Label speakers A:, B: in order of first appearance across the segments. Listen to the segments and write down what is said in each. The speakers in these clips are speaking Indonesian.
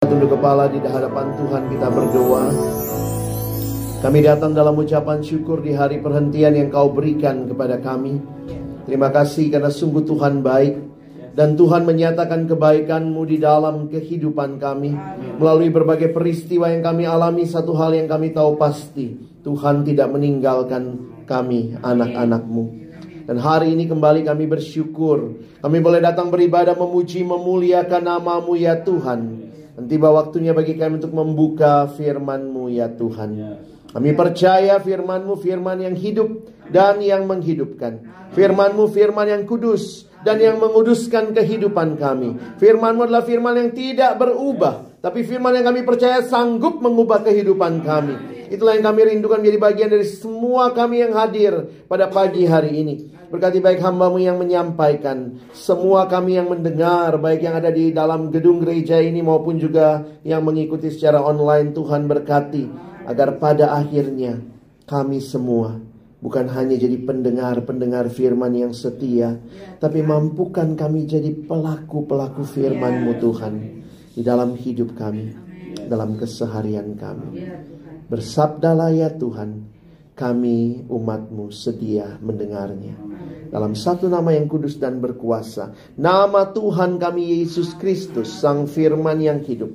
A: Tunduk kepala di hadapan Tuhan, kita berdoa. Kami datang dalam ucapan syukur di hari perhentian yang Kau berikan kepada kami. Terima kasih karena sungguh Tuhan baik, dan Tuhan menyatakan kebaikan-Mu di dalam kehidupan kami. Melalui berbagai peristiwa yang kami alami, satu hal yang kami tahu pasti, Tuhan tidak meninggalkan kami, anak-anak-Mu. Dan hari ini kembali kami bersyukur, kami boleh datang beribadah, memuji, memuliakan nama-Mu ya Tuhan. Dan tiba waktunya bagi kami untuk membuka firman-Mu ya Tuhan. Kami percaya firman-Mu firman yang hidup dan yang menghidupkan. Firman-Mu firman yang kudus dan yang menguduskan kehidupan kami. Firman-Mu adalah firman yang tidak berubah, tapi firman yang kami percaya sanggup mengubah kehidupan kami. Itulah yang kami rindukan menjadi bagian dari semua kami yang hadir pada pagi hari ini. Berkati baik hamba-Mu yang menyampaikan, semua kami yang mendengar, baik yang ada di dalam gedung gereja ini maupun juga yang mengikuti secara online. Tuhan berkati agar pada akhirnya kami semua bukan hanya jadi pendengar-pendengar firman yang setia, tapi mampukan kami jadi pelaku-pelaku firman-Mu Tuhan di dalam hidup kami, dalam keseharian kami. Bersabdalah ya Tuhan, kami umat-Mu sedia mendengarnya. Dalam satu nama yang kudus dan berkuasa, nama Tuhan kami Yesus Kristus, Sang Firman yang hidup,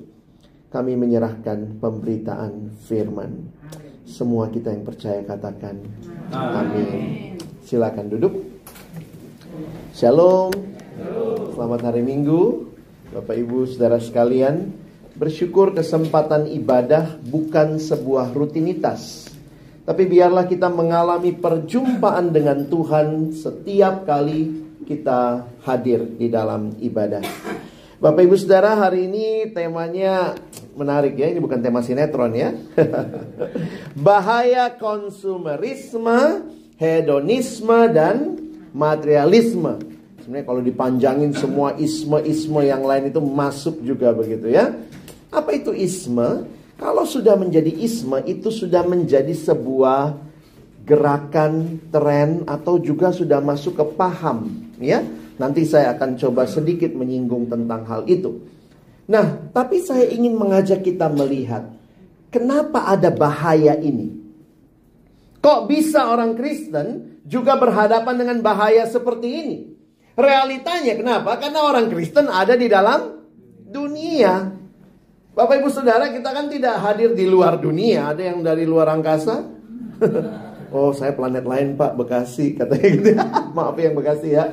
A: kami menyerahkan pemberitaan firman. Semua kita yang percaya katakan amin. Silakan duduk. Shalom. Selamat hari Minggu, Bapak Ibu Saudara sekalian. Bersyukur kesempatan ibadah bukan sebuah rutinitas, tapi biarlah kita mengalami perjumpaan dengan Tuhan setiap kali kita hadir di dalam ibadah. Bapak Ibu Saudara, hari ini temanya menarik ya. Ini bukan tema sinetron ya. Bahaya konsumerisme, hedonisme, dan materialisme. Sebenarnya kalau dipanjangin semua isme-isme yang lain itu masuk juga begitu ya. Apa itu isme? Kalau sudah menjadi isme, itu sudah menjadi sebuah gerakan, tren, atau juga sudah masuk ke paham ya. Nanti saya akan coba sedikit menyinggung tentang hal itu. Nah, tapi saya ingin mengajak kita melihat, kenapa ada bahaya ini? Kok bisa orang Kristen juga berhadapan dengan bahaya seperti ini? Realitanya kenapa? Karena orang Kristen ada di dalam dunia. Bapak Ibu Saudara, kita kan tidak hadir di luar dunia. Ada yang dari luar angkasa. Oh, saya planet lain Pak, Bekasi katanya gitu. Maaf yang Bekasi ya.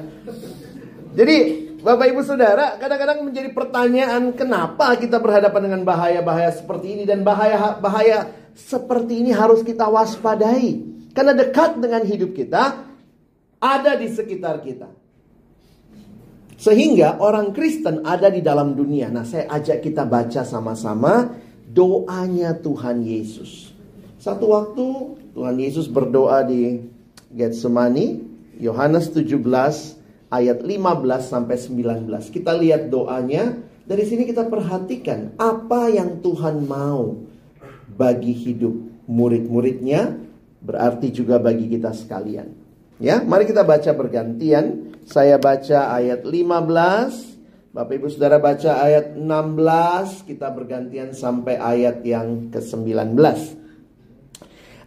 A: Jadi Bapak Ibu Saudara, kadang-kadang menjadi pertanyaan, kenapa kita berhadapan dengan bahaya-bahaya seperti ini. Dan bahaya seperti ini harus kita waspadai, karena dekat dengan hidup kita, ada di sekitar kita. Sehingga orang Kristen ada di dalam dunia. Nah, saya ajak kita baca sama-sama doanya Tuhan Yesus. Satu waktu Tuhan Yesus berdoa di Getsemani, Yohanes 17 ayat 15 sampai 19. Kita lihat doanya. Dari sini kita perhatikan apa yang Tuhan mau bagi hidup murid-muridnya, berarti juga bagi kita sekalian. Ya, mari kita baca bergantian. Saya baca ayat 15, Bapak Ibu Saudara baca ayat 16, kita bergantian sampai ayat yang ke-19.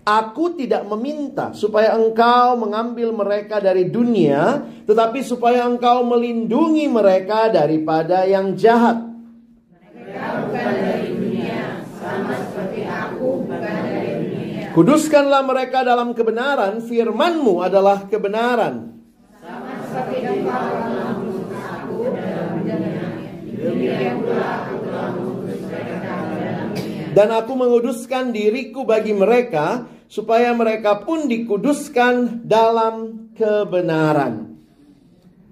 A: Aku tidak meminta supaya engkau mengambil mereka dari dunia, tetapi supaya engkau melindungi mereka daripada yang jahat. Mereka bukan dari dunia, sama seperti aku bukan dari dunia. Kuduskanlah mereka dalam kebenaran, firman-Mu adalah kebenaran. Sama seperti engkau telah mengutus aku dalam dunia pula aku telah mengutus mereka dalam dunia. Dan aku menguduskan diriku bagi mereka, supaya mereka pun dikuduskan dalam kebenaran.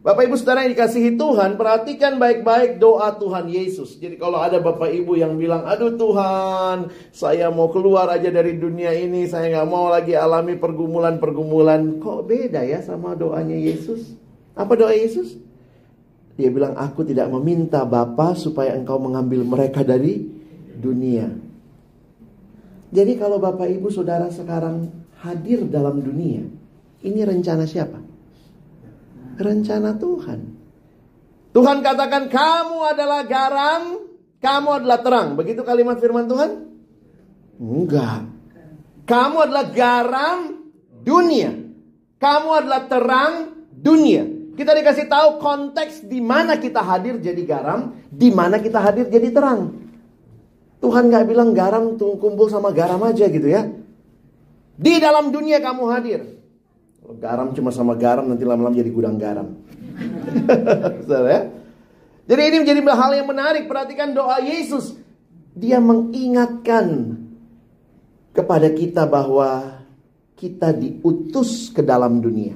A: Bapak Ibu Saudara yang dikasihi Tuhan, perhatikan baik-baik doa Tuhan Yesus. Jadi kalau ada Bapak Ibu yang bilang, aduh Tuhan, saya mau keluar aja dari dunia ini, saya gak mau lagi alami pergumulan-pergumulan. Kok beda ya sama doanya Yesus? Apa doa Yesus? Dia bilang, aku tidak meminta Bapa supaya engkau mengambil mereka dari dunia. Jadi kalau Bapak Ibu Saudara sekarang hadir dalam dunia, ini rencana siapa? Rencana Tuhan. Tuhan katakan kamu adalah garam kamu adalah terang. Begitu kalimat firman Tuhan? Enggak. Kamu adalah garam dunia. Kamu adalah terang dunia. Kita dikasih tahu konteks di mana kita hadir jadi garam, di mana kita hadir jadi terang. Tuhan gak bilang garam kumpul sama garam aja gitu ya. Di dalam dunia kamu hadir. Kalau garam cuma sama garam, nanti lama-lama jadi gudang garam. Ya? Jadi ini menjadi hal yang menarik. Perhatikan doa Yesus. Dia mengingatkan kepada kita bahwa kita diutus ke dalam dunia.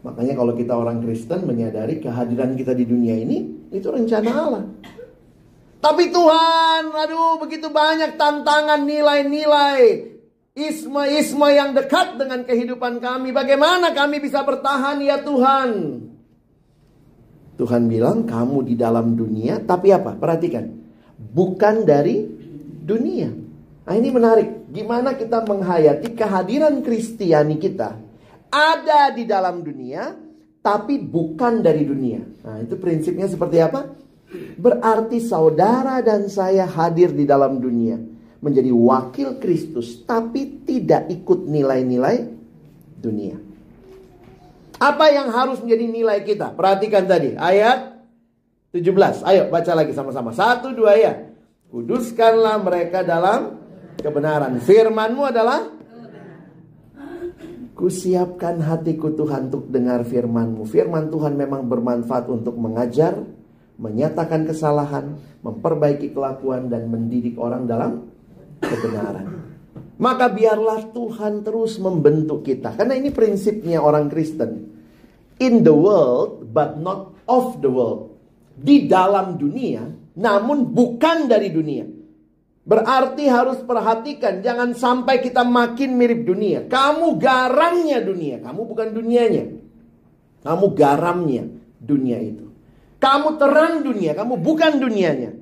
A: Makanya kalau kita orang Kristen menyadari kehadiran kita di dunia ini, itu rencana Allah. Tapi Tuhan, aduh begitu banyak tantangan, nilai-nilai, isma-isma yang dekat dengan kehidupan kami. Bagaimana kami bisa bertahan ya Tuhan? Tuhan bilang kamu di dalam dunia, tapi apa? Perhatikan, bukan dari dunia. Nah ini menarik, gimana kita menghayati kehadiran Kristiani kita. Ada di dalam dunia, tapi bukan dari dunia. Nah itu prinsipnya seperti apa? Berarti saudara dan saya hadir di dalam dunia, menjadi wakil Kristus, tapi tidak ikut nilai-nilai dunia. Apa yang harus menjadi nilai kita? Perhatikan tadi, ayat 17. Ayo baca lagi sama-sama. 1, 2 ya. Kuduskanlah mereka dalam kebenaran. Firman-Mu adalah kusiapkan hatiku Tuhan untuk dengar firman-Mu. Firman Tuhan memang bermanfaat untuk mengajar, menyatakan kesalahan, memperbaiki kelakuan, dan mendidik orang dalam kebenaran. Maka biarlah Tuhan terus membentuk kita. Karena ini prinsipnya orang Kristen. In the world, but not of the world. Di dalam dunia, namun bukan dari dunia. Berarti harus perhatikan, jangan sampai kita makin mirip dunia. Kamu garamnya dunia, kamu bukan dunianya. Kamu garamnya dunia itu. Kamu terang dunia, kamu bukan dunianya.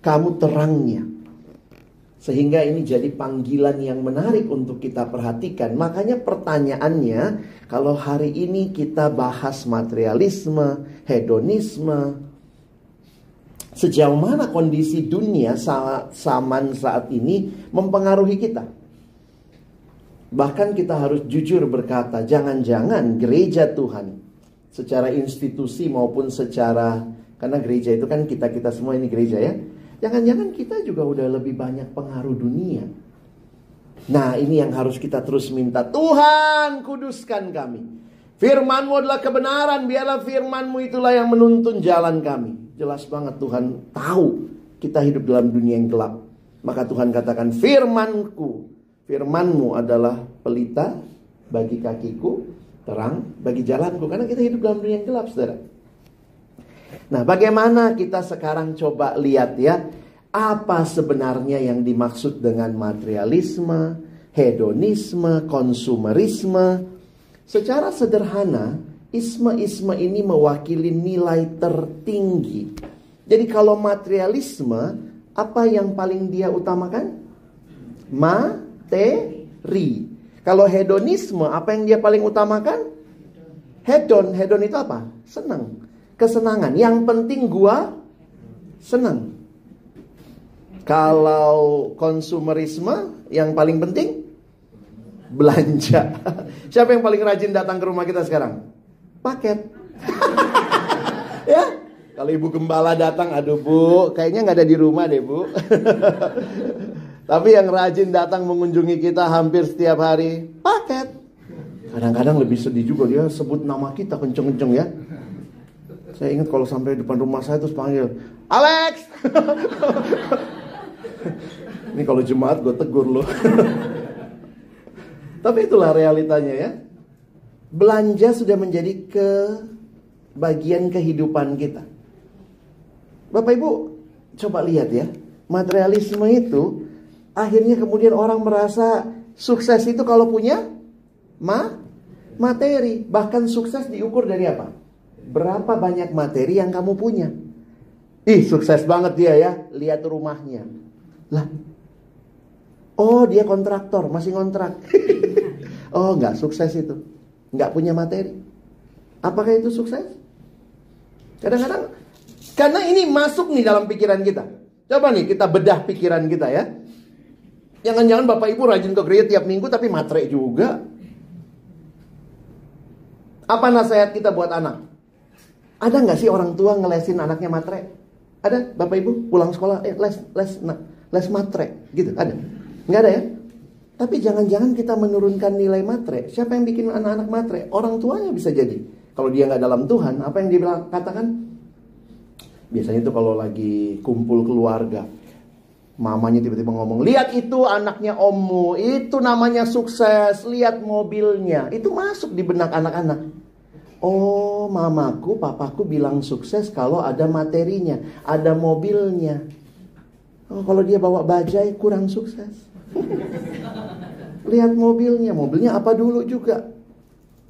A: Kamu terangnya. Sehingga ini jadi panggilan yang menarik untuk kita perhatikan. Makanya pertanyaannya, kalau hari ini kita bahas materialisme, hedonisme, sejauh mana kondisi dunia zaman saat ini mempengaruhi kita? Bahkan kita harus jujur berkata, jangan-jangan gereja Tuhan secara institusi maupun secara, karena gereja itu kan kita semua ini gereja ya. Jangan-jangan kita juga udah lebih banyak pengaruh dunia. Nah ini yang harus kita terus minta. Tuhan kuduskan kami. Firman-Mu adalah kebenaran. Biarlah firman-Mu itulah yang menuntun jalan kami. Jelas banget Tuhan tahu kita hidup dalam dunia yang gelap. Maka Tuhan katakan firman-Mu adalah pelita bagi kakiku, terang bagi jalanku. Karena kita hidup dalam dunia yang gelap, saudara. Nah bagaimana kita sekarang coba lihat ya, apa sebenarnya yang dimaksud dengan materialisme, hedonisme, konsumerisme. Secara sederhana, isme-isme ini mewakili nilai tertinggi. Jadi kalau materialisme, apa yang paling dia utamakan? Materi. Kalau hedonisme, apa yang dia paling utamakan? Hedon itu apa? Senang, kesenangan. Yang penting gua senang. Kalau konsumerisme, yang paling penting belanja. Siapa yang paling rajin datang ke rumah kita sekarang? Paket. Ya, kalau ibu gembala datang, aduh bu, kayaknya nggak ada di rumah deh bu. Tapi yang rajin datang mengunjungi kita hampir setiap hari, paket. Kadang-kadang lebih sedih juga, dia sebut nama kita kenceng-kenceng ya. Saya ingat kalau sampai depan rumah saya terus panggil, Alex. Ini kalau jemaat gue tegur loh. Tapi itulah realitanya ya. Belanja sudah menjadi bagian kehidupan kita. Bapak Ibu, coba lihat ya. Materialisme itu akhirnya kemudian orang merasa sukses itu kalau punya materi. Bahkan sukses diukur dari apa? Berapa banyak materi yang kamu punya. Ih, sukses banget dia ya. Lihat rumahnya. Lah, oh dia kontraktor, masih ngontrak. Oh nggak sukses itu. Nggak punya materi. Apakah itu sukses? Kadang-kadang Karena ini masuk nih dalam pikiran kita. Coba nih kita bedah pikiran kita ya. Jangan-jangan Bapak Ibu rajin ke gereja tiap minggu tapi matre juga. Apa nasihat kita buat anak? Ada nggak sih orang tua ngelesin anaknya matre? Ada Bapak Ibu pulang sekolah les matre gitu? Ada? Nggak ada ya? Tapi jangan-jangan kita menurunkan nilai matre. Siapa yang bikin anak-anak matre? Orang tuanya bisa jadi. Kalau dia nggak dalam Tuhan, apa yang dia bilang, katakan? Biasanya itu kalau lagi kumpul keluarga, mamanya tiba-tiba ngomong, lihat itu anaknya ommu, itu namanya sukses, lihat mobilnya. Itu masuk di benak anak-anak. Oh, mamaku, papaku bilang sukses kalau ada materinya, ada mobilnya. Oh, kalau dia bawa bajai kurang sukses. Lihat mobilnya, mobilnya apa dulu juga,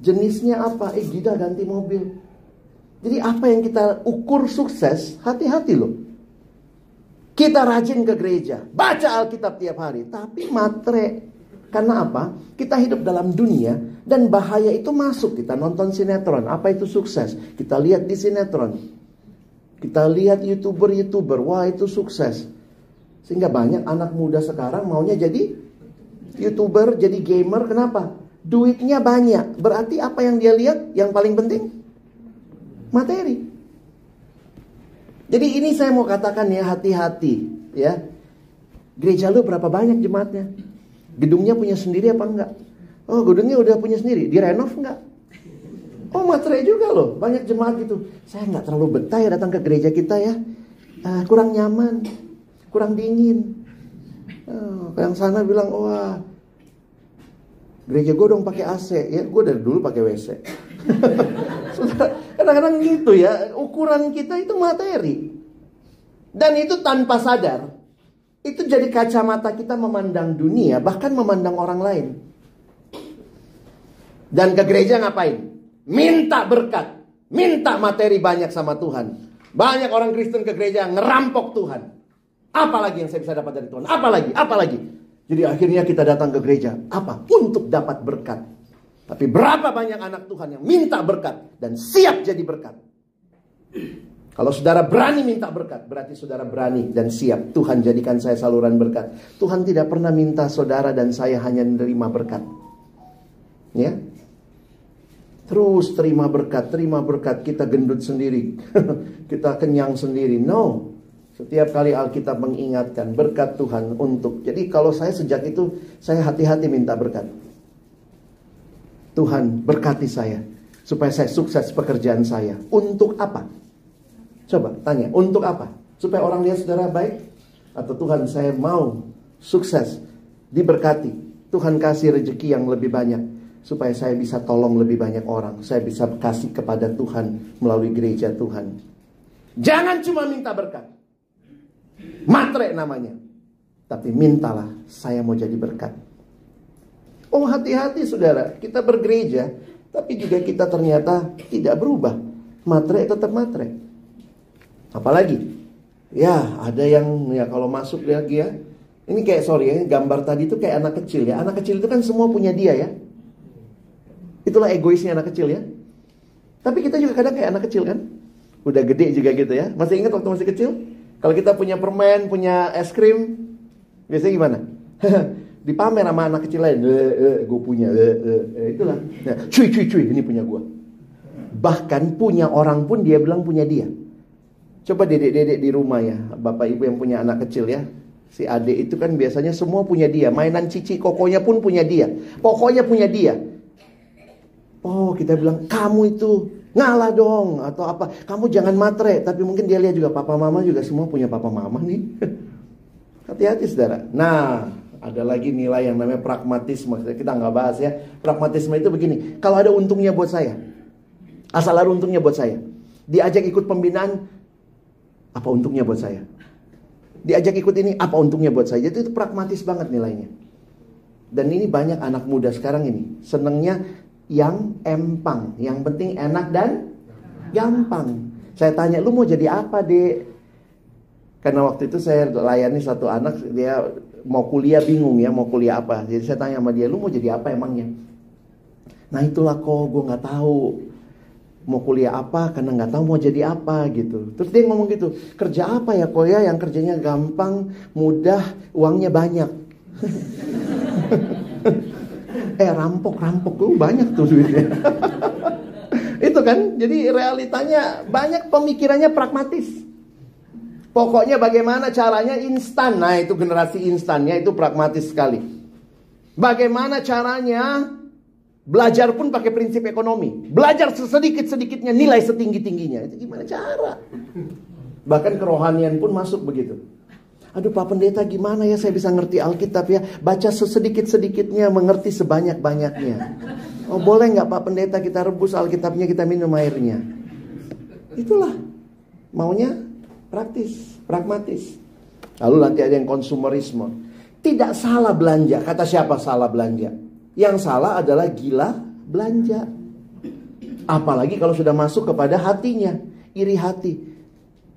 A: jenisnya apa, Gida ganti mobil. Jadi apa yang kita ukur sukses, hati-hati loh. Kita rajin ke gereja, baca Alkitab tiap hari, tapi matre. Karena apa? Kita hidup dalam dunia dan bahaya itu masuk. Kita nonton sinetron, apa itu sukses? Kita lihat di sinetron. Kita lihat YouTuber, wah itu sukses. Sehingga banyak anak muda sekarang maunya jadi YouTuber, jadi gamer. Kenapa? Duitnya banyak. Berarti apa yang dia lihat yang paling penting? Materi. Jadi ini saya mau katakan ya, hati-hati ya. Gereja lu berapa banyak jemaatnya? Gedungnya punya sendiri apa enggak? Oh, gedungnya udah punya sendiri, direnov enggak? Oh, materi juga loh. Banyak jemaat gitu. Saya enggak terlalu betah ya datang ke gereja kita ya. Kurang nyaman, kurang dingin. Yang sana bilang, wah, gereja gue dong pakai AC ya. Gue dari dulu pakai WC. Kadang-kadang gitu ya, ukuran kita itu materi. Dan itu tanpa sadar, itu jadi kacamata kita memandang dunia, bahkan memandang orang lain. Dan ke gereja ngapain? Minta berkat, minta materi banyak sama Tuhan. Banyak orang Kristen ke gereja ngerampok Tuhan. Apalagi yang saya bisa dapat dari Tuhan? Apalagi. Jadi akhirnya kita datang ke gereja, apa? Untuk dapat berkat. Tapi berapa banyak anak Tuhan yang minta berkat dan siap jadi berkat? Kalau saudara berani minta berkat, berarti saudara berani dan siap. Tuhan jadikan saya saluran berkat. Tuhan tidak pernah minta saudara dan saya hanya menerima berkat. Ya, terus terima berkat, kita gendut sendiri. Kita kenyang sendiri. No. Setiap kali Alkitab mengingatkan berkat Tuhan untuk. Jadi kalau saya sejak itu, saya hati-hati minta berkat. Tuhan berkati saya supaya saya sukses pekerjaan saya. Untuk apa? Coba tanya, untuk apa? Supaya orang lihat saudara baik? Atau Tuhan, saya mau sukses, diberkati, Tuhan kasih rezeki yang lebih banyak supaya saya bisa tolong lebih banyak orang, saya bisa kasih kepada Tuhan melalui gereja Tuhan. Jangan cuma minta berkat, matre namanya, tapi mintalah, saya mau jadi berkat. Oh, hati-hati saudara, kita bergereja, tapi juga kita ternyata tidak berubah. Matre tetap matre. Apalagi, ya ada yang ya kalau masuk lagi ya. Ini kayak gambar tadi itu kayak anak kecil ya. Anak kecil itu kan semua punya dia ya. Itulah egoisnya anak kecil ya. Tapi kita juga kadang kayak anak kecil kan. Udah gede juga gitu ya. Masih ingat waktu masih kecil? Kalau kita punya permen, punya es krim, biasanya gimana? Dipamer sama anak kecil lain, gue punya, itulah. Nah, cuy, ini punya gue. Bahkan punya orang pun dia bilang punya dia. Coba dedek-dedek di rumah ya, bapak ibu yang punya anak kecil ya. Si adik itu kan biasanya semua punya dia. Mainan cici kokonya pun punya dia. Pokoknya punya dia. Oh, kita bilang, kamu itu ngalah dong, atau apa. Kamu jangan matre, tapi mungkin dia lihat juga papa mama juga semua punya papa mama nih. Hati-hati saudara. Nah, ada lagi nilai yang namanya pragmatisme. Kita nggak bahas ya. Pragmatisme itu begini. Kalau ada untungnya buat saya, asal ada untungnya buat saya. Diajak ikut pembinaan, apa untungnya buat saya? Diajak ikut ini, apa untungnya buat saya? Jadi itu pragmatis banget nilainya. Dan ini banyak anak muda sekarang ini senengnya yang empang. Yang penting enak dan gampang. Saya tanya, lu mau jadi apa, Dek? Karena waktu itu saya layani satu anak, dia mau kuliah bingung ya, mau kuliah apa. Jadi saya tanya sama dia, lu mau jadi apa emangnya? Nah itulah kok, gue gak tahu. mau kuliah apa karena nggak tahu mau jadi apa gitu. Terus dia ngomong gitu, kerja apa ya kok ya yang kerjanya gampang, mudah, uangnya banyak. Rampok tuh banyak tuh duitnya. Itu kan, jadi realitanya banyak pemikirannya pragmatis. Pokoknya bagaimana caranya instan. Nah itu generasi instannya itu pragmatis sekali. Bagaimana caranya belajar pun pakai prinsip ekonomi. Belajar sesedikit-sedikitnya, nilai setinggi-tingginya. Itu gimana cara? Bahkan kerohanian pun masuk begitu. Aduh Pak Pendeta gimana ya saya bisa ngerti Alkitab ya. Baca sesedikit-sedikitnya, mengerti sebanyak-banyaknya. Oh boleh nggak Pak Pendeta kita rebus Alkitabnya, kita minum airnya. Itulah maunya praktis, pragmatis. Lalu nanti ada yang konsumerisme. Tidak salah belanja. Kata siapa salah belanja? Yang salah adalah gila belanja. Apalagi kalau sudah masuk kepada hatinya, iri hati.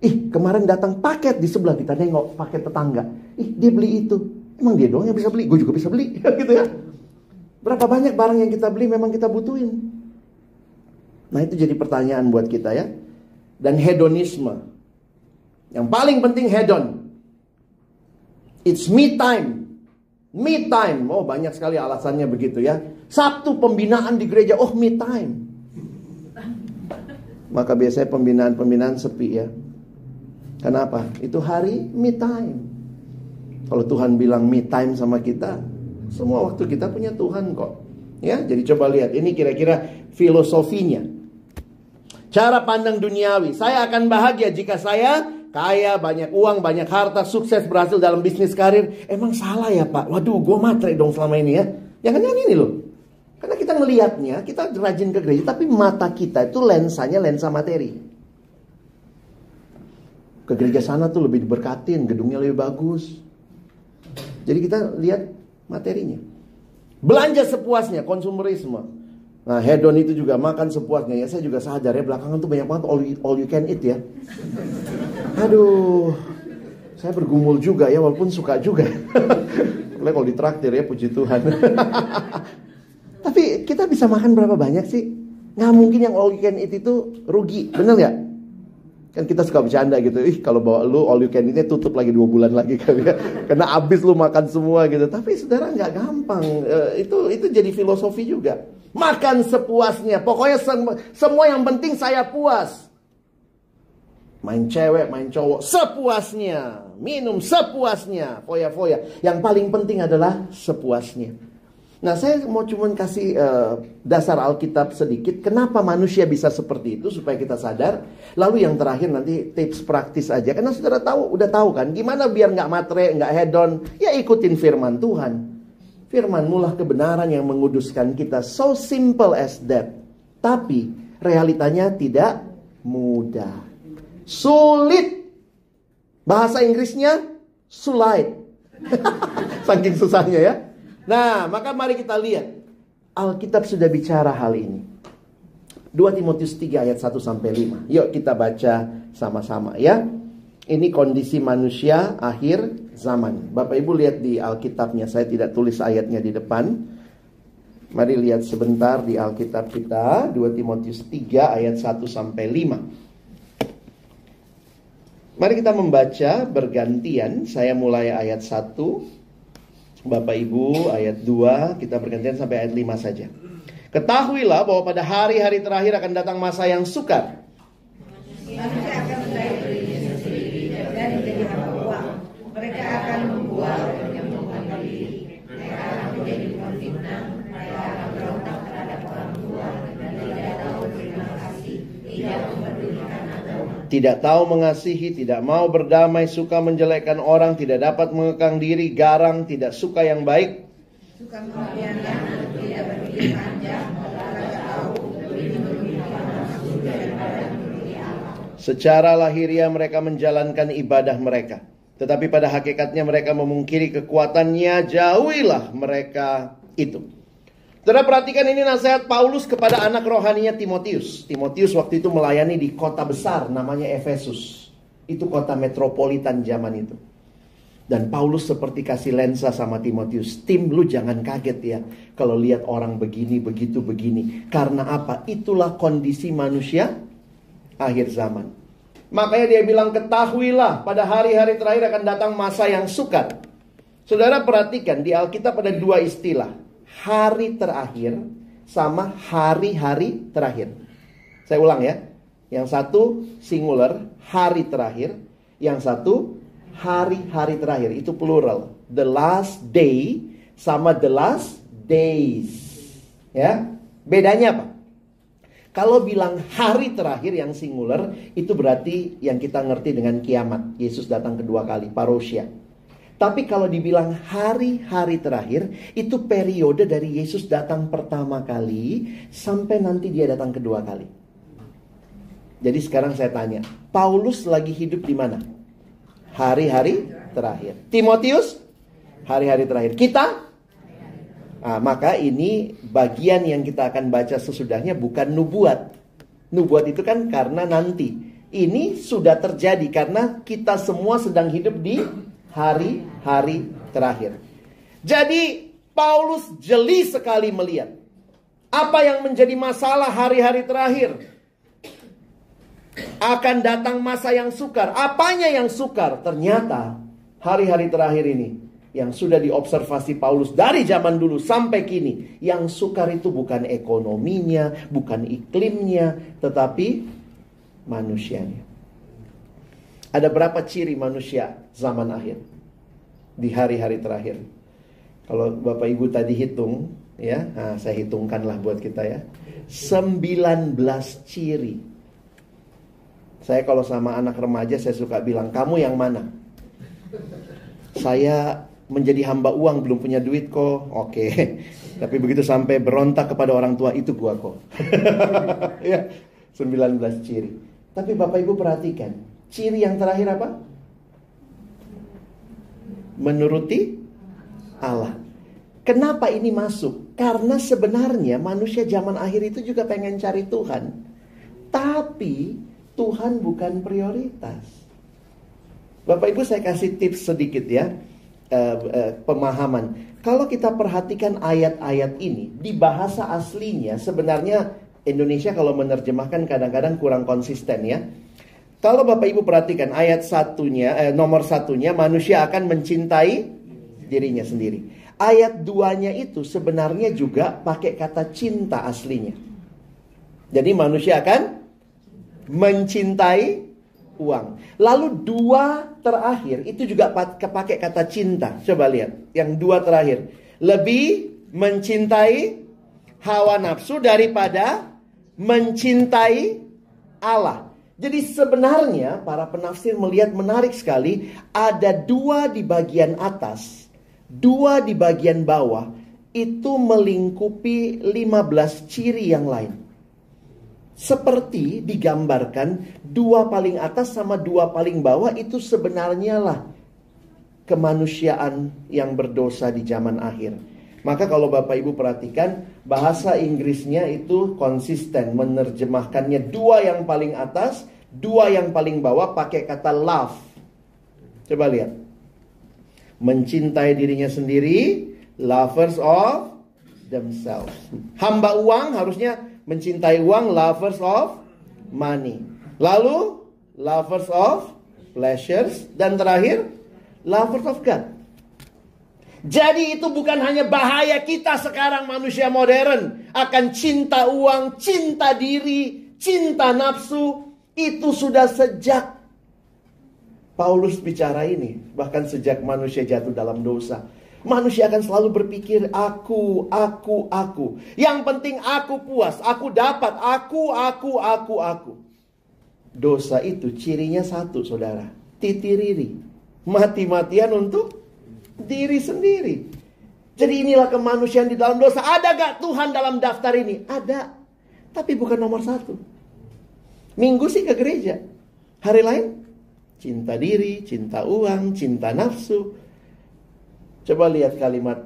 A: Kemarin datang paket di sebelah, kita nengok paket tetangga. Dia beli itu. Emang dia doang yang bisa beli? Gue juga bisa beli. Gitu ya. Berapa banyak barang yang kita beli memang kita butuhin. Nah itu jadi pertanyaan buat kita ya. Dan hedonisme. Yang paling penting hedon. It's me time. Me time. Oh banyak sekali alasannya begitu ya. Sabtu pembinaan di gereja. Oh me time. Maka biasanya pembinaan sepi ya. Kenapa? Itu hari me time. Kalau Tuhan bilang me time sama kita, semua waktu kita punya Tuhan kok. Ya, jadi coba lihat ini kira-kira filosofinya. Cara pandang duniawi. Saya akan bahagia jika saya kaya, banyak uang, banyak harta, sukses, berhasil dalam bisnis karir. Emang salah ya Pak? Waduh, gue matre dong selama ini ya. Jangan-jangan ini loh. Karena kita ngelihatnya, kita rajin ke gereja, tapi mata kita itu lensanya lensa materi. Ke gereja sana tuh lebih diberkatin, gedungnya lebih bagus. Jadi kita lihat materinya. Belanja sepuasnya, konsumerisme. Nah hedon itu juga makan sepuasnya. Ya saya juga sadar ya belakangan tuh banyak banget all you can eat ya. Aduh, saya bergumul juga ya walaupun suka juga. Apalagi kalau ditraktir ya, puji Tuhan. Tapi kita bisa makan berapa banyak sih? Nggak mungkin yang all you can eat itu rugi, bener nggak? Kan kita suka bercanda gitu, kalau bawa lu all you can eat tutup lagi 2 bulan lagi kali ya. Karena abis lu makan semua gitu. Tapi saudara nggak gampang. Itu jadi filosofi juga. Makan sepuasnya. Pokoknya semua yang penting saya puas. Main cewek, main cowok sepuasnya. Minum sepuasnya. Foya-foya. Yang paling penting adalah sepuasnya. Nah saya mau cuman kasih dasar Alkitab sedikit. Kenapa manusia bisa seperti itu supaya kita sadar. Lalu yang terakhir nanti tips praktis aja. Karena saudara udah tahu kan. Gimana biar gak matre, gak hedon. Ya ikutin firman Tuhan. Firman-Mu lah kebenaran yang menguduskan kita. So simple as that. Tapi realitanya tidak mudah. Sulit. Bahasa Inggrisnya sulit. Saking susahnya ya. Nah, maka mari kita lihat. Alkitab sudah bicara hal ini. 2 Timotius 3 ayat 1-5. Yuk kita baca sama-sama ya. Ini kondisi manusia akhir zaman. Bapak Ibu lihat di Alkitabnya. Saya tidak tulis ayatnya di depan. Mari lihat sebentar di Alkitab kita. 2 Timotius 3 ayat 1-5. Mari kita membaca bergantian. Saya mulai ayat 1. Bapak Ibu ayat 2 kita bergantian sampai ayat 5 saja. Ketahuilah bahwa pada hari-hari terakhir akan datang masa yang sukar.
B: Manusia akan mencari dirinya sendiri dan menjadi hamba uang. Mereka akan membuat yang menyombongkan diri. Mereka akan menjadi pemfitnah. Mereka akan berontak terhadap orang tua dan tidak tahu terima kasih, tidak mempedulikan agama.
A: Tidak tahu mengasihi, tidak mau berdamai, suka menjelekkan orang, tidak dapat mengekang diri, garang, tidak suka yang baik,
B: Suka mengkhianati, tidak berpikir panjang, tidak tahu melindungi hawa nafsu daripada menuruti Allah.
A: secara lahiriah mereka menjalankan ibadah mereka, tetapi pada hakikatnya mereka memungkiri kekuatannya. Jauhilah mereka itu. Saudara perhatikan ini nasihat Paulus kepada anak rohaninya Timotius. Timotius waktu itu melayani di kota besar namanya Efesus. Itu kota metropolitan zaman itu. Dan Paulus seperti kasih lensa sama Timotius. Tim, lu jangan kaget ya kalau lihat orang begini, begitu, begini. Karena apa? Itulah kondisi manusia akhir zaman. Makanya dia bilang, ketahuilah pada hari-hari terakhir akan datang masa yang sukar. Saudara perhatikan di Alkitab ada dua istilah. Hari terakhir sama hari-hari terakhir. Saya ulang ya. Yang satu singular, hari terakhir. Yang satu hari-hari terakhir. Itu plural. The last day sama the last days. Ya. Bedanya apa? Kalau bilang hari terakhir yang singular, itu berarti yang kita ngerti dengan kiamat. Yesus datang kedua kali, parousia. Tapi kalau dibilang hari-hari terakhir, itu periode dari Yesus datang pertama kali sampai nanti dia datang kedua kali. Jadi sekarang saya tanya, Paulus lagi hidup di mana? Hari-hari terakhir. Timotius, hari-hari terakhir. Kita? Nah, maka ini bagian yang kita akan baca sesudahnya bukan nubuat. Nubuat itu kan karena nanti. Ini sudah terjadi karena kita semua sedang hidup di hari-hari terakhir. Jadi Paulus jeli sekali melihat apa yang menjadi masalah hari-hari terakhir. Akan datang masa yang sukar. Apanya yang sukar? Ternyata hari-hari terakhir ini yang sudah diobservasi Paulus dari zaman dulu sampai kini, yang sukar itu bukan ekonominya, bukan iklimnya, tetapi manusianya. Ada berapa ciri manusia zaman akhir di hari-hari terakhir? Kalau Bapak Ibu tadi hitung ya, nah saya hitungkanlah buat kita ya, 19 ciri. Saya kalau sama anak remaja saya suka bilang, kamu yang mana? Saya menjadi hamba uang, belum punya duit kok. Oke. Tapi begitu sampai berontak kepada orang tua, itu gua kok. Ya, 19 ciri. Tapi Bapak Ibu perhatikan, ciri yang terakhir apa? Menuruti Allah. Kenapa ini masuk? Karena sebenarnya manusia zaman akhir itu juga pengen cari Tuhan. Tapi Tuhan bukan prioritas. Bapak Ibu saya kasih tips sedikit ya. Pemahaman. Kalau kita perhatikan ayat-ayat ini di bahasa aslinya, sebenarnya Indonesia kalau menerjemahkan kadang-kadang kurang konsisten ya. Kalau Bapak Ibu perhatikan ayat nomor satunya, manusia akan mencintai dirinya sendiri. Ayat 2-nya itu sebenarnya juga pakai kata cinta aslinya. Jadi manusia akan mencintai uang. Lalu 2 terakhir itu juga pakai kata cinta. Coba lihat yang 2 terakhir. Lebih mencintai hawa nafsu daripada mencintai Allah. Jadi sebenarnya para penafsir melihat menarik sekali. Ada 2 di bagian atas, 2 di bagian bawah. Itu melingkupi 15 ciri yang lain. Seperti digambarkan 2 paling atas sama 2 paling bawah itu sebenarnya lah kemanusiaan yang berdosa di zaman akhir. Maka kalau Bapak Ibu perhatikan bahasa Inggrisnya itu konsisten menerjemahkannya 2 yang paling atas, 2 yang paling bawah pakai kata love. Coba lihat. Mencintai dirinya sendiri, lovers of themselves. Hamba uang harusnya mencintai uang, lovers of money. Lalu, lovers of pleasures. Dan terakhir, lovers of God. Jadi itu bukan hanya bahaya kita sekarang manusia modern. Akan cinta uang, cinta diri, cinta nafsu. Itu sudah sejak Paulus bicara ini. Bahkan sejak manusia jatuh dalam dosa. Manusia akan selalu berpikir aku. Yang penting aku puas, aku dapat, aku. Dosa itu cirinya satu saudara. Titiriri. Mati-matian untuk diri sendiri. Jadi inilah kemanusiaan di dalam dosa. Ada gak Tuhan dalam daftar ini? Ada. Tapi bukan nomor 1. Minggu sih ke gereja. Hari lain cinta diri, cinta uang, cinta nafsu. Coba lihat kalimat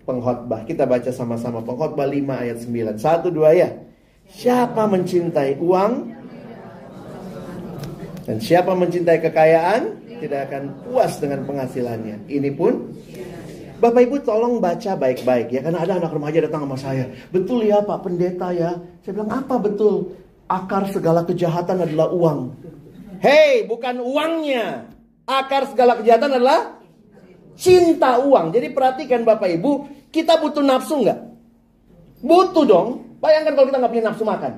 A: pengkhotbah. Kita baca sama-sama pengkhotbah 5 ayat 9. 1, 2 ya. Siapa mencintai uang dan siapa mencintai kekayaan tidak akan puas dengan penghasilannya. Ini pun Bapak Ibu tolong baca baik-baik ya, karena ada anak remaja datang sama saya. Betul ya Pak Pendeta ya. Saya bilang, apa betul? Akar segala kejahatan adalah uang. Hei, bukan uangnya. Akar segala kejahatan adalah cinta uang. Jadi perhatikan Bapak Ibu, kita butuh nafsu nggak? Butuh dong. Bayangkan kalau kita nggak punya nafsu makan.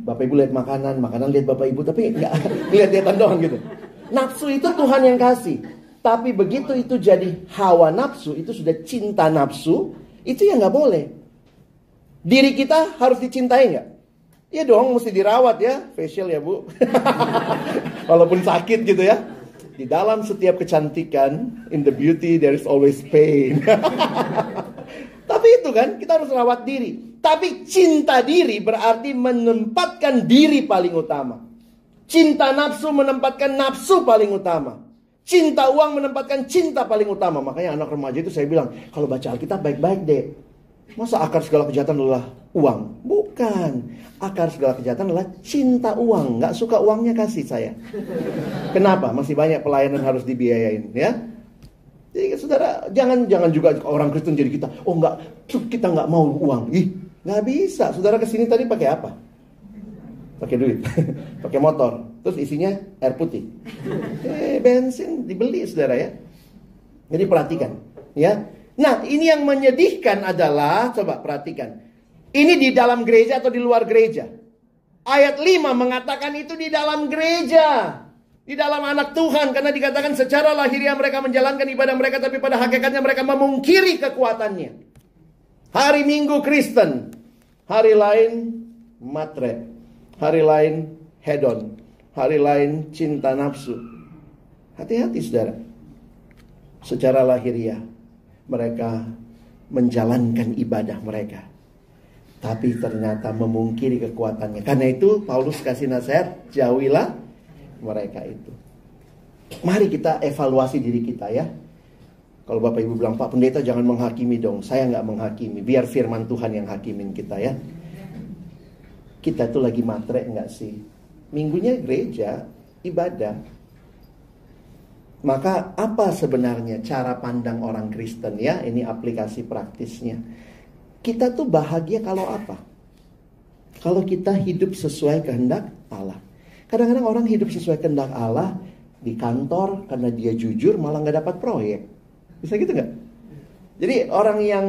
A: Bapak Ibu lihat makanan lihat Bapak Ibu, tapi nggak lihat-lihatan doang gitu. Nafsu itu Tuhan yang kasih. Tapi begitu itu jadi hawa nafsu, itu sudah cinta nafsu, itu ya nggak boleh. Diri kita harus dicintai nggak? Ya dong, mesti dirawat ya, facial ya Bu. Walaupun sakit gitu ya. Di dalam setiap kecantikan, in the beauty there is always pain. Tapi itu kan, kita harus rawat diri. Tapi cinta diri berarti menempatkan diri paling utama. Cinta nafsu menempatkan nafsu paling utama. Cinta uang menempatkan cinta paling utama. Makanya anak remaja itu saya bilang, kalau baca Alkitab baik-baik deh. Masa akar segala kejahatan adalah uang? Bukan. Akar segala kejahatan adalah cinta uang. Gak suka uangnya kasih saya. Kenapa? Masih banyak pelayanan harus dibiayain ya. Jadi saudara, jangan juga orang Kristen jadi kita. Oh enggak, kita nggak mau uang. Ih, nggak bisa. Saudara kesini tadi pakai apa? Pakai duit, pakai motor, terus isinya air putih, bensin dibeli saudara ya. Jadi perhatikan, ya. Nah ini yang menyedihkan adalah, coba perhatikan, ini di dalam gereja atau di luar gereja? Ayat 5 mengatakan itu di dalam gereja, di dalam anak Tuhan, karena dikatakan secara lahiriah mereka menjalankan ibadah mereka, tapi pada hakikatnya mereka memungkiri kekuatannya. Hari Minggu Kristen, hari lain matre. Hari lain hedon, hari lain cinta nafsu. Hati-hati saudara. Secara lahiriah mereka menjalankan ibadah mereka, tapi ternyata memungkiri kekuatannya. Karena itu Paulus kasih nasihat, jauhilah mereka itu. Mari kita evaluasi diri kita ya. Kalau Bapak Ibu bilang, Pak Pendeta jangan menghakimi dong. Saya nggak menghakimi, biar firman Tuhan yang hakimin kita ya. Kita tuh lagi matre enggak sih? Minggunya gereja, ibadah. Maka apa sebenarnya cara pandang orang Kristen ya? Ini aplikasi praktisnya. Kita tuh bahagia kalau apa? Kalau kita hidup sesuai kehendak Allah. Kadang-kadang orang hidup sesuai kehendak Allah di kantor karena dia jujur malah nggak dapat proyek. Bisa gitu nggak? Jadi orang yang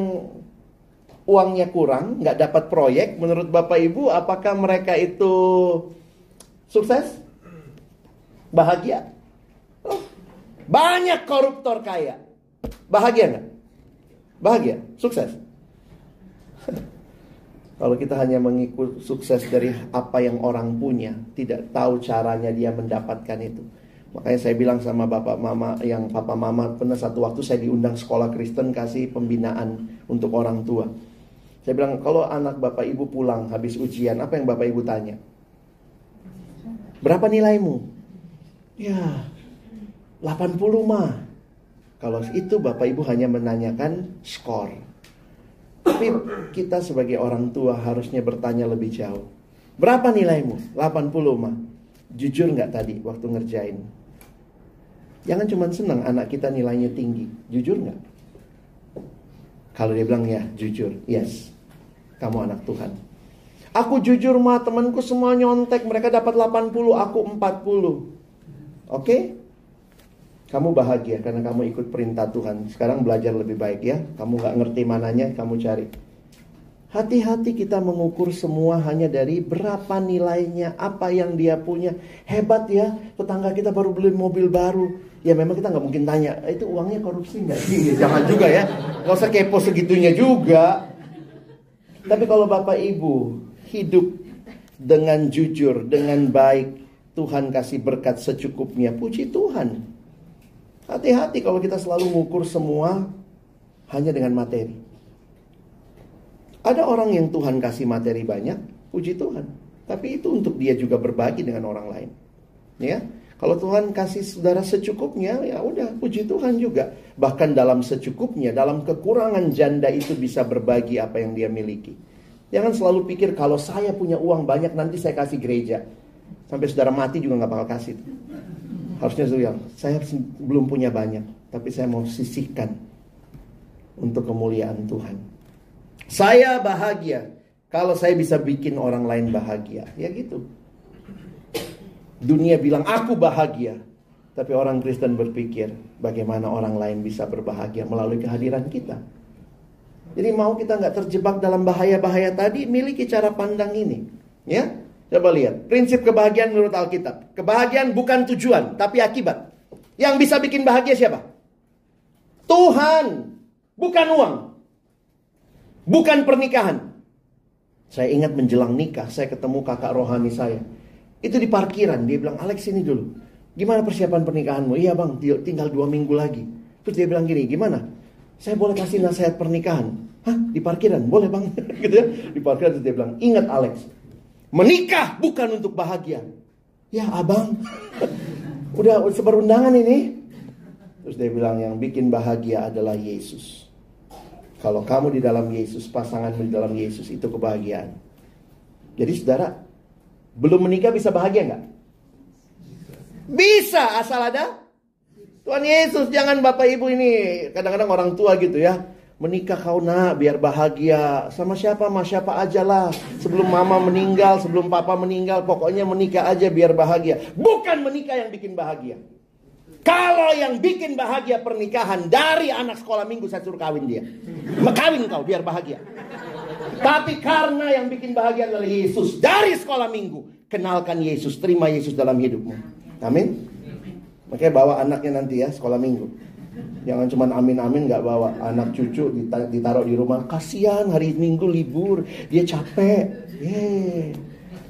A: uangnya kurang, nggak dapat proyek, menurut Bapak Ibu, apakah mereka itu sukses? Bahagia? Oh, banyak koruptor kaya. Bahagia nggak? Bahagia? Sukses? Kalau kita hanya mengikut sukses dari apa yang orang punya, tidak tahu caranya dia mendapatkan itu. Makanya saya bilang sama bapak mama, yang papa mama, pernah satu waktu saya diundang sekolah Kristen kasih pembinaan untuk orang tua. Saya bilang, kalau anak Bapak Ibu pulang habis ujian, apa yang Bapak Ibu tanya? Berapa nilaimu? Ya, 80 mah. Kalau itu Bapak Ibu hanya menanyakan skor. Tapi kita sebagai orang tua harusnya bertanya lebih jauh. Berapa nilaimu? 80 mah. Jujur nggak tadi waktu ngerjain? Jangan cuma senang anak kita nilainya tinggi. Jujur nggak? Kalau dia bilang ya, jujur. Yes. Kamu anak Tuhan. Aku jujur mah, temanku semua nyontek, mereka dapat 80, aku 40. Oke? Kamu bahagia karena kamu ikut perintah Tuhan. Sekarang belajar lebih baik ya. Kamu gak ngerti mananya, kamu cari. Hati-hati kita mengukur semua hanya dari berapa nilainya, apa yang dia punya. Hebat ya, tetangga kita baru beli mobil baru. Ya memang kita gak mungkin tanya, itu uangnya korupsi gak sih? Jangan juga ya, gak usah kepo segitunya juga. Tapi kalau Bapak Ibu hidup dengan jujur, dengan baik, Tuhan kasih berkat secukupnya, puji Tuhan. Hati-hati kalau kita selalu mengukur semua hanya dengan materi. Ada orang yang Tuhan kasih materi banyak, puji Tuhan. Tapi itu untuk dia juga berbagi dengan orang lain. Ya, kalau Tuhan kasih saudara secukupnya, ya udah, puji Tuhan juga. Bahkan dalam secukupnya, dalam kekurangan janda itu bisa berbagi apa yang dia miliki. Jangan selalu pikir kalau saya punya uang banyak nanti saya kasih gereja. Sampai saudara mati juga gak bakal kasih. Harusnya saya bilang, saya belum punya banyak, tapi saya mau sisihkan untuk kemuliaan Tuhan. Saya bahagia kalau saya bisa bikin orang lain bahagia. Ya gitu. Dunia bilang aku bahagia, tapi orang Kristen berpikir bagaimana orang lain bisa berbahagia melalui kehadiran kita. Jadi mau kita nggak terjebak dalam bahaya-bahaya tadi, miliki cara pandang ini. Ya, coba lihat prinsip kebahagiaan menurut Alkitab. Kebahagiaan bukan tujuan, tapi akibat. Yang bisa bikin bahagia siapa? Tuhan, bukan uang, bukan pernikahan. Saya ingat menjelang nikah, saya ketemu kakak rohani saya. Itu di parkiran, dia bilang, Alex sini dulu. Gimana persiapan pernikahanmu? Iya bang, tinggal 2 minggu lagi. Terus dia bilang gini, gimana? Saya boleh kasih nasihat pernikahan? Hah? Di parkiran? Boleh bang. Gitu ya. Di parkiran terus dia bilang, ingat Alex, menikah bukan untuk bahagia. Ya abang, udah sebar undangan ini. Terus dia bilang, yang bikin bahagia adalah Yesus. Kalau kamu di dalam Yesus, pasanganmu di dalam Yesus, itu kebahagiaan. Jadi saudara, belum menikah bisa bahagia nggak? Bisa, asal ada Tuhan Yesus. Jangan bapak ibu ini, kadang-kadang orang tua gitu ya, menikah kau nak biar bahagia. Sama siapa mah, siapa aja lah. Sebelum mama meninggal, sebelum papa meninggal, pokoknya menikah aja biar bahagia. Bukan menikah yang bikin bahagia. Kalau yang bikin bahagia pernikahan, dari anak sekolah minggu saya suruh kawin dia. Kawin kau biar bahagia. Tapi karena yang bikin bahagia adalah Yesus, dari sekolah minggu, kenalkan Yesus, terima Yesus dalam hidupmu. Amin. Makanya bawa anaknya nanti ya sekolah minggu. Jangan cuma amin-amin gak bawa. Anak cucu ditaruh di rumah. Kasihan hari minggu libur, dia capek.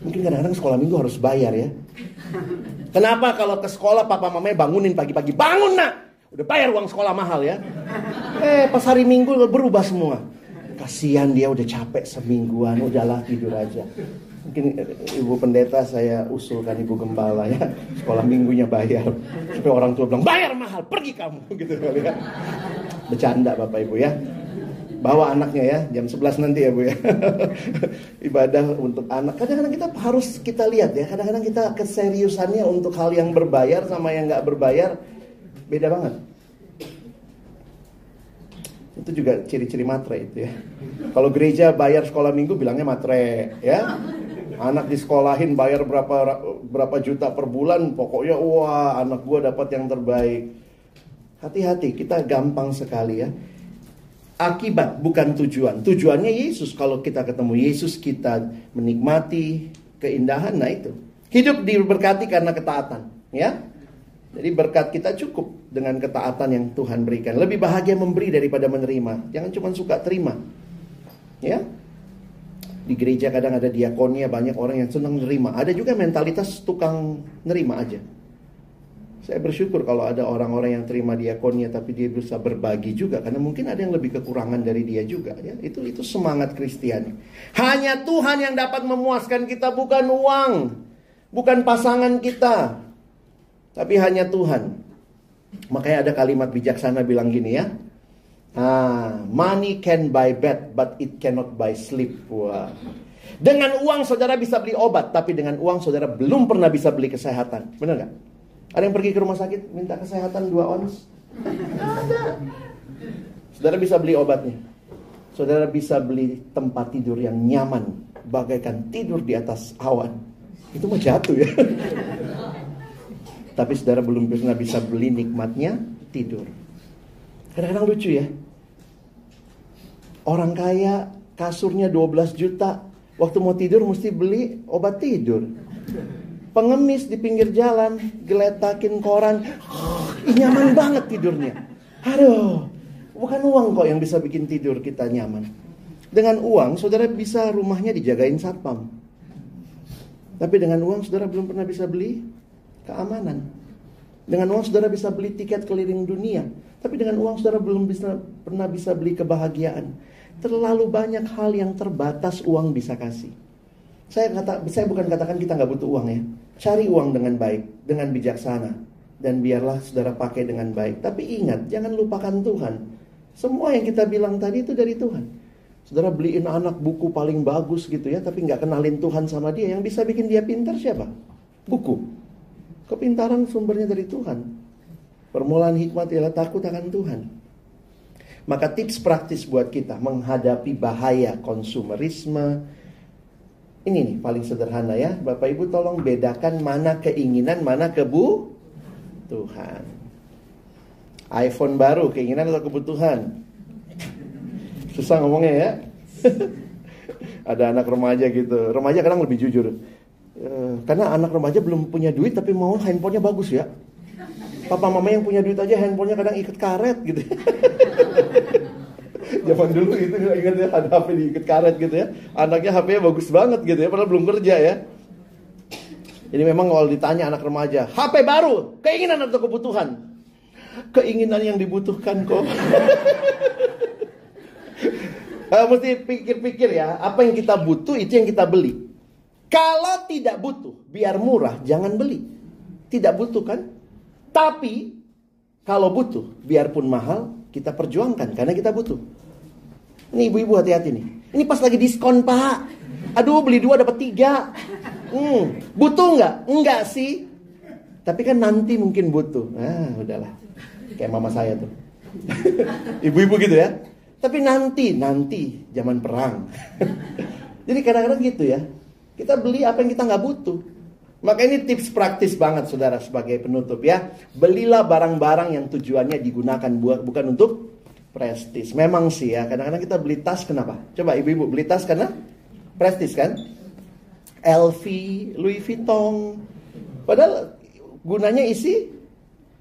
A: Mungkin kadang-kadang sekolah minggu harus bayar ya. Kenapa kalau ke sekolah papa mamanya bangunin pagi-pagi, bangun nak, udah bayar uang sekolah mahal ya. Pas hari minggu berubah semua. Kasihan dia udah capek semingguan, udahlah tidur aja. Mungkin ibu pendeta saya usulkan ibu gembala ya, sekolah minggunya bayar. Supaya orang tua bilang, bayar mahal, pergi kamu. Gitu kali ya. Bercanda bapak ibu ya. Bawa anaknya ya, jam 11 nanti ya bu ya. Ibadah untuk anak. Kadang-kadang kita lihat ya, kadang-kadang kita keseriusannya untuk hal yang berbayar sama yang gak berbayar beda banget. Itu juga ciri-ciri matre itu ya. Kalau gereja bayar sekolah minggu bilangnya matre ya. Anak disekolahin bayar berapa juta per bulan, pokoknya wah anak gua dapat yang terbaik. Hati-hati, kita gampang sekali ya. Akibat bukan tujuan. Tujuannya Yesus. Kalau kita ketemu Yesus, kita menikmati keindahan. Nah itu, hidup diberkati karena ketaatan ya. Jadi berkat kita cukup dengan ketaatan yang Tuhan berikan. Lebih bahagia memberi daripada menerima. Jangan cuma suka terima. Ya. Di gereja kadang ada diakonia, banyak orang yang senang nerima. Ada juga mentalitas tukang nerima aja. Saya bersyukur kalau ada orang-orang yang terima diakonia tapi dia bisa berbagi juga, karena mungkin ada yang lebih kekurangan dari dia juga ya. Itu semangat Kristiani. Hanya Tuhan yang dapat memuaskan kita, bukan uang, bukan pasangan kita, tapi hanya Tuhan. Makanya ada kalimat bijaksana bilang gini ya. Money can buy bed, but it cannot buy sleep. Wah. Dengan uang saudara bisa beli obat, tapi dengan uang saudara belum pernah bisa beli kesehatan. Benar gak? Ada yang pergi ke rumah sakit minta kesehatan 2 ons? Ada. Saudara bisa beli obatnya. Saudara bisa beli tempat tidur yang nyaman, bagaikan tidur di atas awan. Itu mah jatuh ya. Tapi saudara belum pernah bisa beli nikmatnya tidur. Kadang-kadang lucu ya. Orang kaya kasurnya 12 juta, waktu mau tidur mesti beli obat tidur. Pengemis di pinggir jalan geletakin koran, nyaman banget tidurnya. Aduh, bukan uang kok yang bisa bikin tidur kita nyaman. Dengan uang saudara bisa rumahnya dijagain satpam. Tapi dengan uang saudara belum pernah bisa beli keamanan. Dengan uang saudara bisa beli tiket keliling dunia. Tapi dengan uang saudara belum pernah bisa beli kebahagiaan. Terlalu banyak hal yang terbatas uang bisa kasih. Saya bukan katakan kita gak butuh uang ya. Cari uang dengan baik, dengan bijaksana. Dan biarlah saudara pakai dengan baik. Tapi ingat, jangan lupakan Tuhan. Semua yang kita bilang tadi itu dari Tuhan. Saudara beliin anak buku paling bagus gitu ya, tapi gak kenalin Tuhan sama dia. Yang bisa bikin dia pintar siapa? Buku. Kepintaran sumbernya dari Tuhan. Permulaan hikmat ialah takut akan Tuhan. Maka tips praktis buat kita menghadapi bahaya konsumerisme. Ini nih paling sederhana ya. Bapak Ibu tolong bedakan mana keinginan, mana kebutuhan. iPhone baru, keinginan atau kebutuhan? Susah ngomongnya ya. Ada anak remaja gitu. Remaja kadang lebih jujur. Karena anak remaja belum punya duit tapi mau handphonenya bagus ya. Papa mama yang punya duit aja handphonenya kadang ikat karet gitu. Zaman dulu itu ingat ya, ada HP diikat karet gitu ya. Anaknya HP-nya bagus banget gitu ya, padahal belum kerja ya. Jadi memang kalau ditanya anak remaja, HP baru, keinginan atau kebutuhan? Keinginan yang dibutuhkan kok. Mesti pikir-pikir ya, apa yang kita butuh itu yang kita beli. Kalau tidak butuh, biar murah, jangan beli. Tidak butuh kan? Tapi, kalau butuh, biarpun mahal, kita perjuangkan karena kita butuh. Ini ibu-ibu hati-hati nih. Ini pas lagi diskon pak. Aduh beli 2 dapat 3. Butuh nggak? Enggak sih. Tapi kan nanti mungkin butuh. Udahlah. Kayak mama saya tuh. Ibu-ibu gitu ya. Tapi nanti zaman perang. Jadi kadang-kadang gitu ya. Kita beli apa yang kita nggak butuh. Maka ini tips praktis banget saudara sebagai penutup ya. Belilah barang-barang yang tujuannya digunakan bukan untuk prestis. Memang sih ya, kadang-kadang kita beli tas kenapa? Coba ibu-ibu beli tas karena prestis kan? LV, Louis Vuitton. Padahal gunanya isi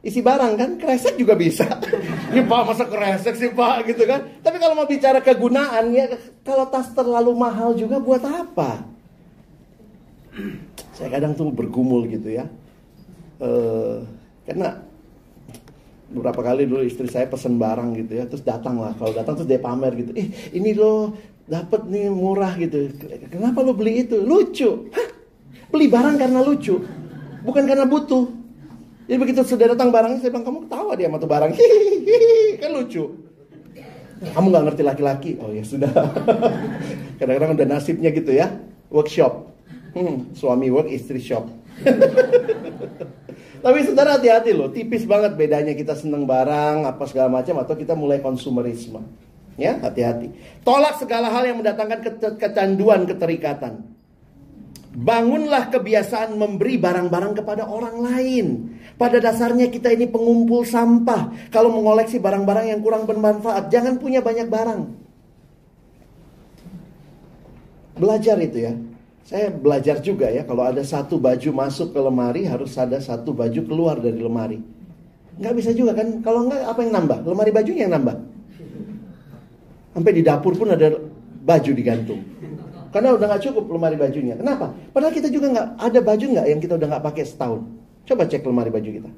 A: barang kan? Kresek juga bisa. Ini pak masa kresek sih pak gitu kan? Tapi kalau mau bicara kegunaan ya, kalau tas terlalu mahal juga buat apa? Saya kadang tuh bergumul gitu ya. Karena beberapa kali dulu istri saya pesen barang gitu ya, terus datang lah. Kalau datang terus dia pamer gitu. Ini lo dapet nih murah gitu. Kenapa lo beli itu? Lucu. Hah? Beli barang karena lucu, bukan karena butuh. Jadi begitu sudah datang barangnya, saya bilang, kamu ketawa dia sama tuh barang. Hihihi, kan lucu. Kamu gak ngerti laki-laki. Oh ya sudah. Kadang-kadang udah nasibnya gitu ya. Workshop. Suami work, istri shop. Tapi saudara hati-hati loh, tipis banget bedanya kita seneng barang apa segala macam atau kita mulai konsumerisme. Ya, hati-hati. Tolak segala hal yang mendatangkan kecanduan, keterikatan. Bangunlah kebiasaan memberi barang-barang kepada orang lain. Pada dasarnya kita ini pengumpul sampah. Kalau mengoleksi barang-barang yang kurang bermanfaat, jangan punya banyak barang. Belajar itu ya. Saya belajar juga ya, kalau ada satu baju masuk ke lemari, harus ada satu baju keluar dari lemari. Nggak bisa juga kan, kalau nggak apa yang nambah? Lemari bajunya yang nambah. Sampai di dapur pun ada baju digantung. Karena udah nggak cukup lemari bajunya. Kenapa? Padahal kita juga nggak, ada baju nggak yang kita udah nggak pakai setahun. Coba cek lemari baju kita.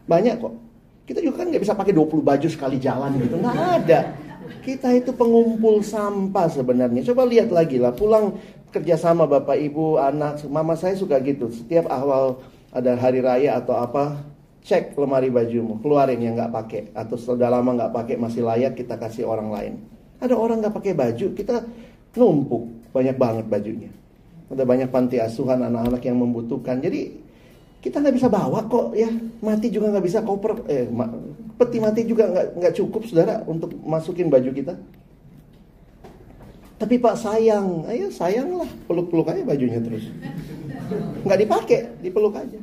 A: Banyak kok. Kita juga kan nggak bisa pakai 20 baju sekali jalan gitu. Nggak ada. Kita itu pengumpul sampah sebenarnya. Coba lihat lagi lah, pulang kerjasama bapak ibu anak. Mama saya suka gitu, setiap awal ada hari raya atau apa, cek lemari bajumu, keluarin yang nggak pakai atau sudah lama nggak pakai masih layak kita kasih orang lain. Ada orang nggak pakai baju, kita numpuk banyak banget bajunya. Ada banyak panti asuhan anak-anak yang membutuhkan. Jadi kita nggak bisa bawa kok ya, mati juga nggak bisa koper, peti mati juga nggak cukup saudara untuk masukin baju kita. Tapi Pak sayang, ayo sayanglah, peluk-peluk aja bajunya terus. Nggak dipakai, dipeluk aja.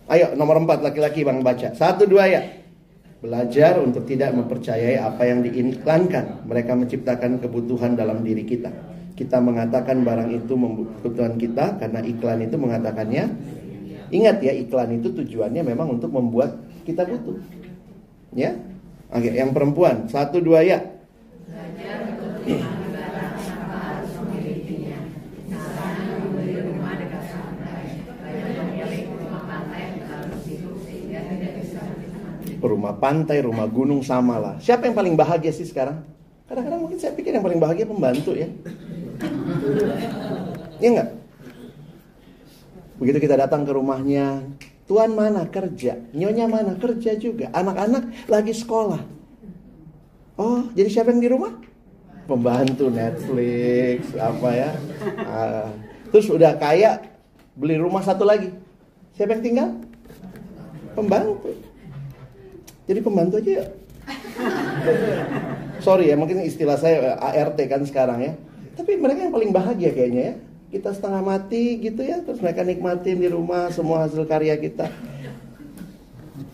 A: Ayo nomor 4 laki-laki bang baca. 1, 2 ya. Belajar untuk tidak mempercayai apa yang diiklankan. Mereka menciptakan kebutuhan dalam diri kita. Kita mengatakan barang itu kebutuhan kita karena iklan itu mengatakannya. Ingat ya, iklan itu tujuannya memang untuk membuat kita butuh. Ya. Oke, yang perempuan 1, 2 ya. Rumah pantai, rumah gunung sama lah. Siapa yang paling bahagia sih sekarang? Kadang-kadang mungkin saya pikir yang paling bahagia pembantu ya. Iya enggak? Begitu kita datang ke rumahnya, Tuan mana kerja? Nyonya mana kerja juga? Anak-anak lagi sekolah. Oh, jadi siapa yang di rumah? Pembantu Netflix, apa ya? Terus udah kaya, beli rumah satu lagi. Siapa yang tinggal? Pembantu. Jadi pembantu aja ya. Sorry ya, mungkin istilah saya ART kan sekarang ya. Tapi mereka yang paling bahagia kayaknya ya. Kita setengah mati gitu ya, terus mereka nikmatin di rumah semua hasil karya kita.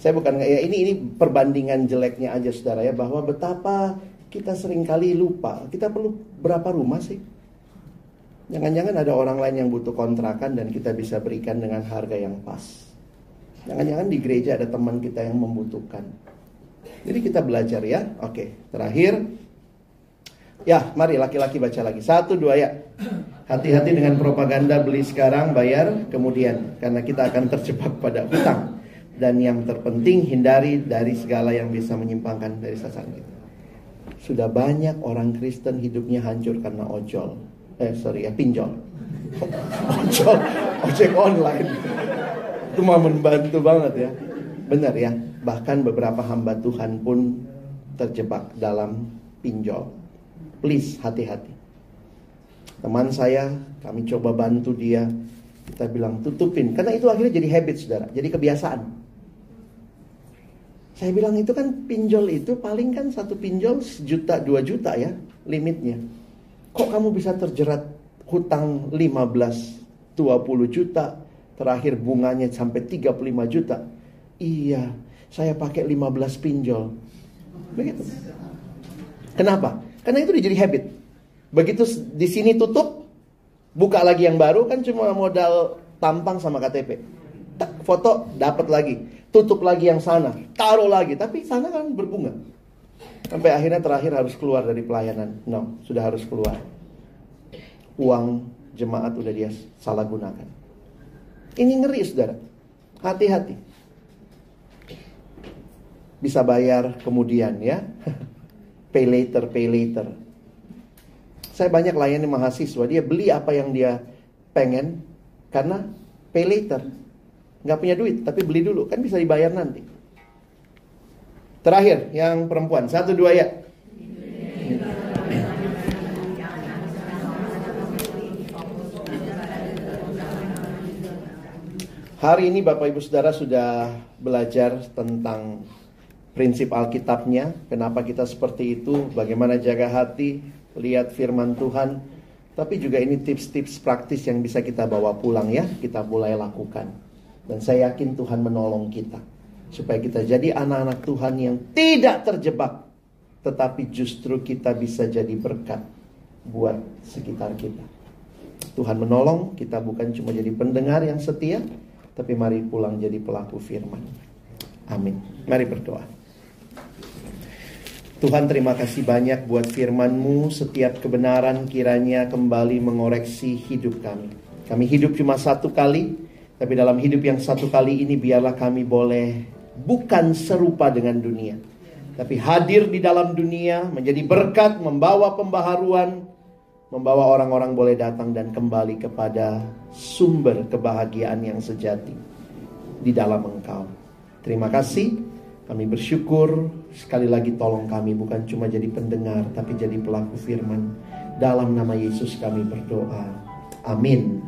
A: Saya bukan ya, ini perbandingan jeleknya aja saudara ya, bahwa betapa kita seringkali lupa. Kita perlu berapa rumah sih? Jangan-jangan ada orang lain yang butuh kontrakan dan kita bisa berikan dengan harga yang pas. Jangan-jangan di gereja ada teman kita yang membutuhkan. Jadi kita belajar ya. Oke, terakhir. Ya, mari laki-laki baca lagi. 1, 2 ya. Hati-hati dengan propaganda beli sekarang, bayar kemudian. Karena kita akan terjebak pada hutang. Dan yang terpenting, hindari dari segala yang bisa menyimpangkan dari sasaran kita. Sudah banyak orang Kristen hidupnya hancur karena ojol. Pinjol. Ojol, ojek online. Itu mah membantu banget ya. Benar ya. Bahkan beberapa hamba Tuhan pun terjebak dalam pinjol. Please, hati-hati. Teman saya, kami coba bantu dia. Kita bilang tutupin. Karena itu akhirnya jadi habit saudara. Jadi kebiasaan. Saya bilang itu kan pinjol itu paling kan satu pinjol 1 juta 2 juta ya limitnya. Kok kamu bisa terjerat hutang 15-20 juta. Terakhir bunganya sampai 35 juta. Iya, saya pakai 15 pinjol. Begitu. Kenapa? Karena itu udah jadi habit. Begitu di sini tutup, buka lagi yang baru kan cuma modal tampang sama KTP. Foto dapat lagi, tutup lagi yang sana, taruh lagi, tapi sana kan berbunga. Sampai akhirnya terakhir harus keluar dari pelayanan. No, sudah harus keluar. Uang jemaat udah dia salah gunakan. Ini ngeri saudara. Hati-hati. Bisa bayar kemudian ya. Pay later, pay later. Saya banyak layani mahasiswa, dia beli apa yang dia pengen karena pay later. Nggak punya duit, tapi beli dulu, kan bisa dibayar nanti. Terakhir, yang perempuan, 1, 2 ya. Hari ini Bapak Ibu Saudara sudah belajar tentang prinsip Alkitabnya, kenapa kita seperti itu, bagaimana jaga hati, lihat firman Tuhan. Tapi juga ini tips-tips praktis yang bisa kita bawa pulang ya, kita mulai lakukan. Dan saya yakin Tuhan menolong kita, supaya kita jadi anak-anak Tuhan yang tidak terjebak, tetapi justru kita bisa jadi berkat buat sekitar kita. Tuhan menolong, kita bukan cuma jadi pendengar yang setia, tapi mari pulang jadi pelaku firman. Amin. Mari berdoa. Tuhan, terima kasih banyak buat firman-Mu. Setiap kebenaran kiranya kembali mengoreksi hidup kami. Kami hidup cuma satu kali, tapi dalam hidup yang satu kali ini biarlah kami boleh bukan serupa dengan dunia, tapi hadir di dalam dunia, menjadi berkat, membawa pembaharuan, membawa orang-orang boleh datang dan kembali kepada sumber kebahagiaan yang sejati di dalam Engkau. Terima kasih, kami bersyukur. Sekali lagi tolong kami bukan cuma jadi pendengar, tapi jadi pelaku firman. Dalam nama Yesus kami berdoa. Amin.